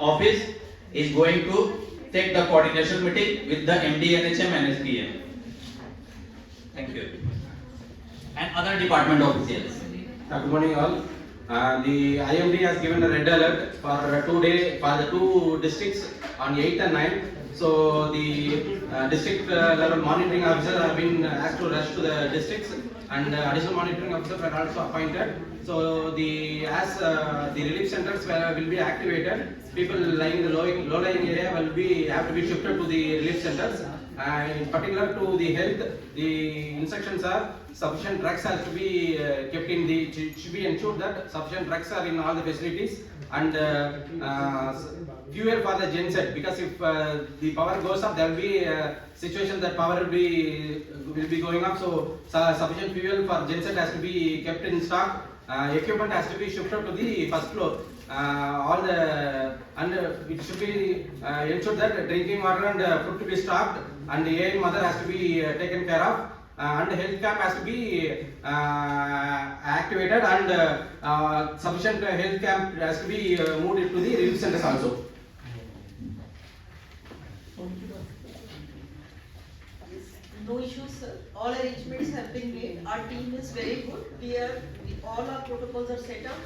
office is going to take the coordination meeting with the MD, NHM and SPM. Thank you. And other department officials. Good morning all. The IMD has given a red alert for the two districts on 8th and 9th. So the district level monitoring officer have been asked to rush to the districts, and additional monitoring officers are also appointed. So the relief centers will be activated. People lying in the low-lying area have to be shifted to the relief centers. In particular to the health, the instructions are sufficient drugs has to be kept in the, should be ensured that sufficient drugs are in all the facilities, and fuel for the genset, because if the power goes up, there will be situations that power will be going up. So sufficient fuel for genset has to be kept in stock. Equipment has to be shifted to the first floor. It should be ensured that drinking water and food to be stocked, and the AIM mother has to be taken care of, and the health camp has to be activated, and sufficient health camp has to be moved into the relief centers also. No issues, sir. All arrangements have been made. Our team is very good. All our protocols are set up,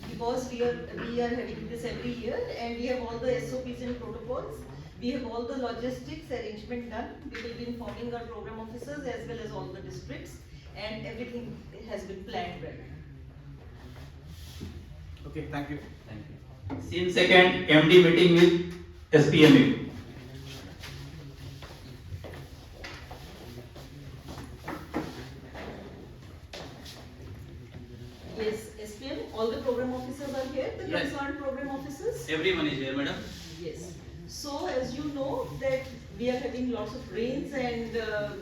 because we are having this every year, and we have all the SOPs and protocols. We have all the logistics arrangement done. We will be informing our program officers as well as all the districts, and everything has been planned well. Okay, thank you. Thank you. Scene second, MD meeting with SPMU. Yes, SPM, all the program officers are here, the Yes. concerned program officers. Everyone is here, madam. Yes. So as you know that we are having lots of rains, and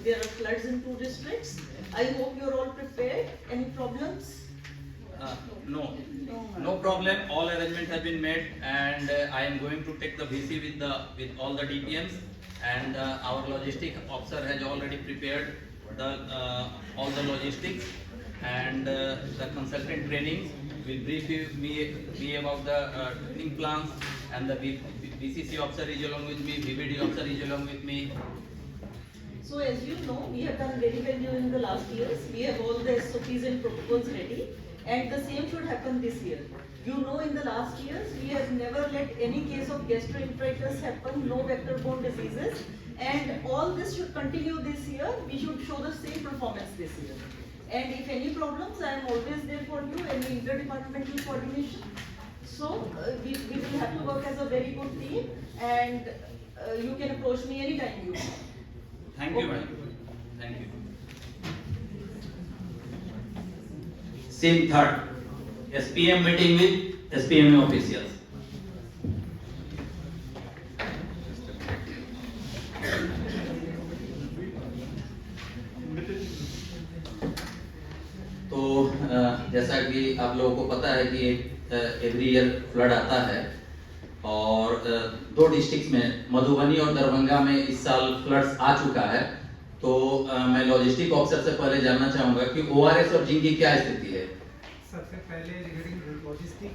there are floods in 2 districts. I hope you are all prepared. Any problems? No problem. All arrangements have been made, and I am going to take the VC with all the DPMs, and our logistic officer has already prepared all the logistics, and the consultant training will brief me about the training plans, and the BCC officer is along with me, VVD officer is along with me. So as you know, we have done very well during the last years. We have all the SOPs and protocols ready, and the same should happen this year. You know, in the last years, we have never let any case of gastroenteritis happen, no vector-borne diseases, and all this should continue this year. We should show the same performance this year. And if any problems, I am always there for you, any interdepartmental coordination. So we will have to work as a very good team, and you can approach me anytime you want. Thank you, madam. Thank you. Scene third, SPM meeting with SPM officials. तो जैसा कि आप लोगों को पता है कि every year flood आता है, और 2 डिस्ट्रिक्ट्स में मधुबनी और दरभंगा में इस साल फ्लड्स आ चुका है। तो मैं लॉजिस्टिक ऑफिसर से पहले जानना चाहूंगा कि ORS और जिंक की क्या स्थिति है। सबसे पहले रिगार्डिंग लॉजिस्टिक,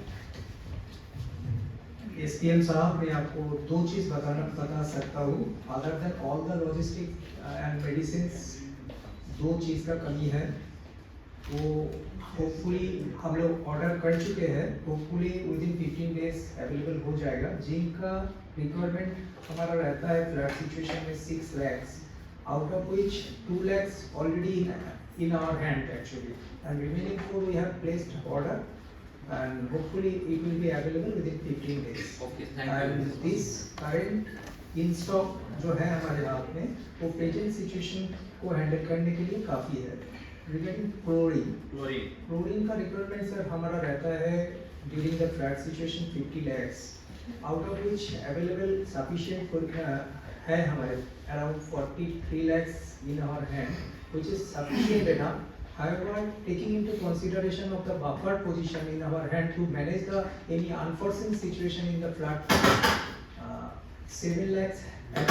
एसपीएम साहब, मैं आपको 2 चीज बता सकता हूँ। Other than all the logistic and medicine, 2 चीज का कमी है, वो होपफुली हम लोग ऑर्डर कर चुके हैं। Hopefully with in 15 days available हो जाएगा। जिंक का रिक्वायरमेंट हमारा रहता है फ्लड सिचुएशन में 6 lakhs, out of which 2 lakhs already in our hand actually, and remaining 4 we have placed order, and hopefully it will be available within 15 days. Okay, thank and you. this current in stock जो है हमारे हाथ में, वो present situation को handle करने के लिए काफ़ी है। रिगार्डिंग क्लोरीन का रिक्वायरमेंट सर हमारा रहता है during the flood situation 50 lakhs, out of which available sufficient है हमारे around 43 lakhs in our hand, which is sufficient enough. However, taking into consideration of the buffer position in our hand to manage any unforeseen situation in the flood, 7 lakhs has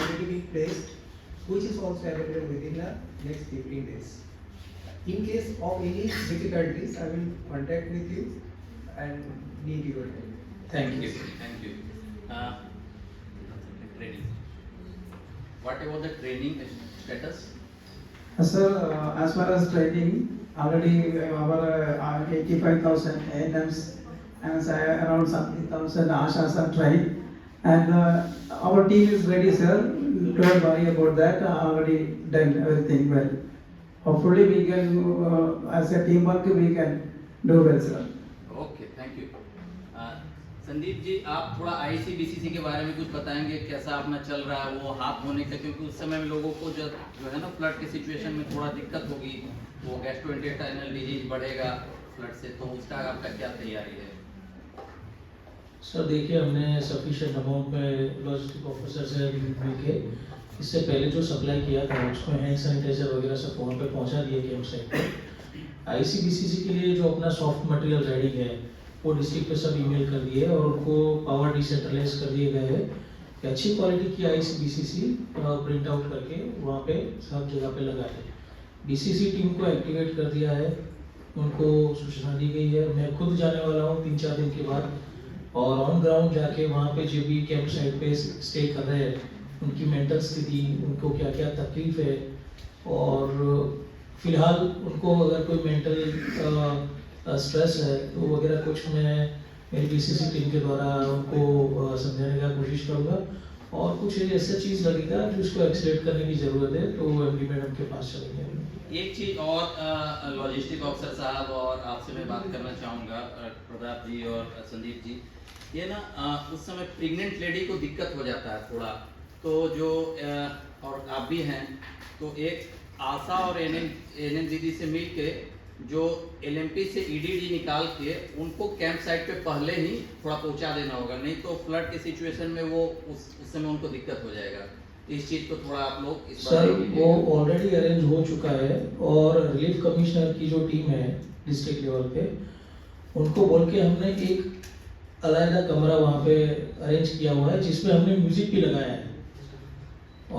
already been placed, which is also available within the next 15 days. In case of any difficulties, I will contact with you and need your help. Thank you. Thank you. Training. What about the training status? Sir, as far as training, already our 85,000 ANMs and around 70,000 ASHAs are trained. And our team is ready, sir. Don't worry about that. Already done everything well. Hopefully, we can, as a teamwork, we can do well, sir. Okay thank you Sandeep ji आप थोड़ा आईसीबीसीसी के बारे में कुछ बताएंगे कैसा अपना चल रहा है वो हाथ धोने का क्योंकि उस समय में लोगों को जो है ना फ्लड के सिचुएशन में थोड़ा दिक्कत होगी वो गैस्ट्रोइंटेस्टाइनल डिजीज बढ़ेगा फ्लड से तो उसका आपका क्या तैयारी है सर देखिए हमने सफिशिएंट अमाउंट में लॉजिस्टिक ऑफिसर से मिलके इससे पहले जो सप्लाई किया था उसमें हैंड सैनिटाइजर वगैरह सब वहाँ पे पहुँचा दिए कैंप साइट पे आईसीबीसीसी के लिए जो अपना सॉफ्ट मटेरियल रेडी है वो डिस्ट्रिक्ट पे सब ईमेल कर दिए और उनको पावर डिसेंट्रलाइज कर दिए गए हैं कि अच्छी क्वालिटी की आईसीबीसीसी प्रिंट आउट करके वहाँ पे सब जगह पे लगा दें बीसीसी टीम को एक्टिवेट कर दिया है उनको सूचना दी गई है मैं खुद जाने वाला हूँ 3-4 दिन के बाद और ऑन ग्राउंड जाके वहाँ पे जो भी कैंप साइट पे स्टे कर रहे हैं उनकी मेंटल स्थिति उनको क्या क्या तकलीफ है और फिलहाल उनको अगर कोई मेंटल स्ट्रेस है तो वगैरह कुछ मैं मेरी बीसीसी टीम के द्वारा उनको समझाने का कोशिश करूँगा और कुछ ऐसा चीज़ लगेगा जिसको एक्सलेट करने की ज़रूरत है तो एमडी मैडम के पास चलेंगे एक चीज और लॉजिस्टिक ऑफिसर साहब और आपसे मैं बात करना चाहूँगा प्रताप जी और संदीप जी ये ना उस समय प्रेग्नेंट लेडी को दिक्कत हो जाता है थोड़ा तो जो और आप भी हैं तो एक आशा और एनएम दीदी से मिल के जो एलएमपी से ईडीडी निकाल के उनको कैंप साइट पे पहले ही थोड़ा पहुंचा देना होगा नहीं तो फ्लड की सिचुएशन में वो उस समय उनको दिक्कत हो जाएगा इस चीज को थोड़ा आप लोग इस सर वो ऑलरेडी अरेंज हो चुका है और रिलीफ कमिश्नर की जो टीम है डिस्ट्रिक्ट लेवल पे उनको बोल के हमने एक अलग कमरा वहाँ पे अरेंज किया हुआ है जिसमें हमने म्यूजिक भी लगाया है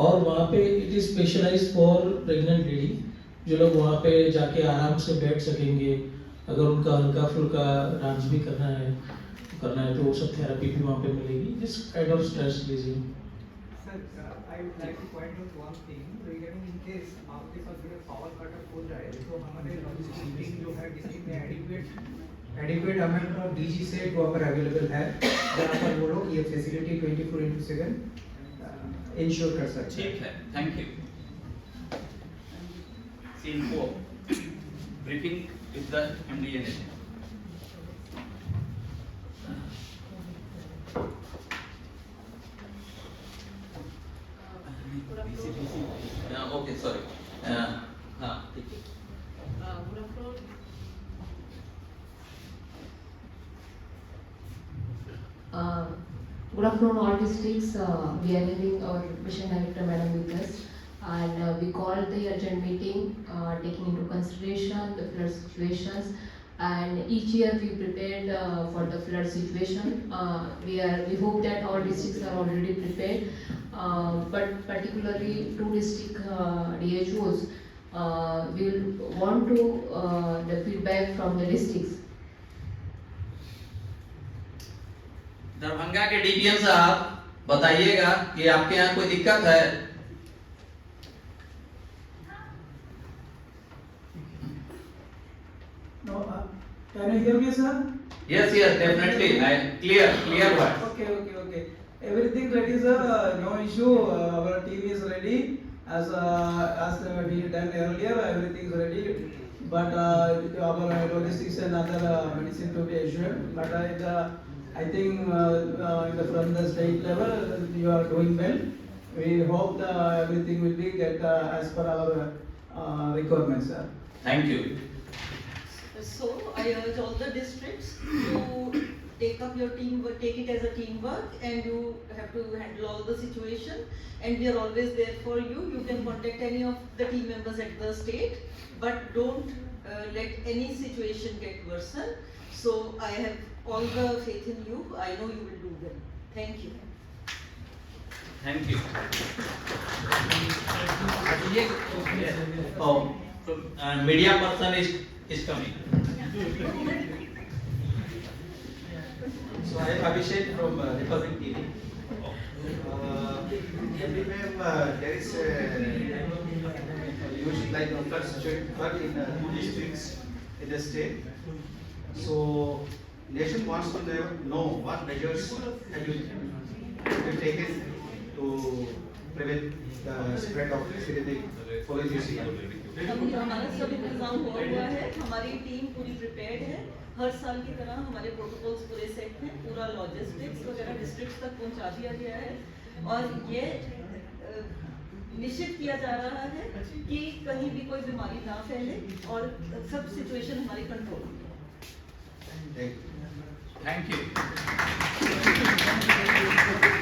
और वहाँ पे it is specialised for pregnant lady जो लोग वहाँ पे जाके आराम से बैठ सकेंगे अगर उनका हल्का फुल्का डांस भी करना है तो वो सब थेरेपी भी वहाँ पे मिलेगी this kind of stress releasing Sir, I would like to point out one thing regarding in case आपके पास अगर पावर कट हो जाए तो हमारे लॉजिस्टिक टीम जो है डिस्ट्रिक्ट में adequate amount of DG set वहाँ पर अवेलेबल है जहाँ पर वो लोग ये फैसिलिटी 24/7 इंश्योर कर सकते हैं ठीक है thank you scene 4 briefing with the MDNA okay sorry हाँ ठीक है Good afternoon, all districts. We are having our mission director, Madam, with us, and we called the urgent meeting, taking into consideration the flood situations. And each year we prepared for the flood situation. We hope that all districts are already prepared, but particularly 2 district DHOs will want to the feedback from the districts. Darbhanga के DPM साहब बताइएगा कि आपके यहाँ कोई दिक्कत है No, can you hear me, sir? Yes, definitely. Clear what? Okay. Everything ready, sir. No issue. Our team is ready. As we done earlier, everything is ready. But our logistics and other medicine to be assured. But I think from the state level, you are doing well. We hope everything will be get as per our requirements, sir. Thank you. So I urge all the districts to take up your teamwork, take it as a teamwork, and you have to handle all the situation. And we are always there for you. You can contact any of the team members at the state, but don't let any situation get worsen. So I have all the faith in you. I know you will do well. Thank you. Thank you. Oh, media person is coming. So So I am Abhishek from Republic TV. Everywhere there is huge like flood in 2 districts in the state. So nation wants to know what measures have you taken to prevent the spread of epidemic following this year. हमारा सब इंतजाम हुआ है, हमारी team पूरी prepared है, हर साल की तरह हमारे प्रोटोकॉल्स पूरे सेट हैं, पूरा लॉजिस्टिक्स वगैरह डिस्ट्रिक्ट्स तक पहुंचा दिया गया है और ये निश्चित किया जा रहा है कि कहीं भी कोई बीमारी ना फैले और सब सिचुएशन हमारी कंट्रोल में है। Thank you. Thank you.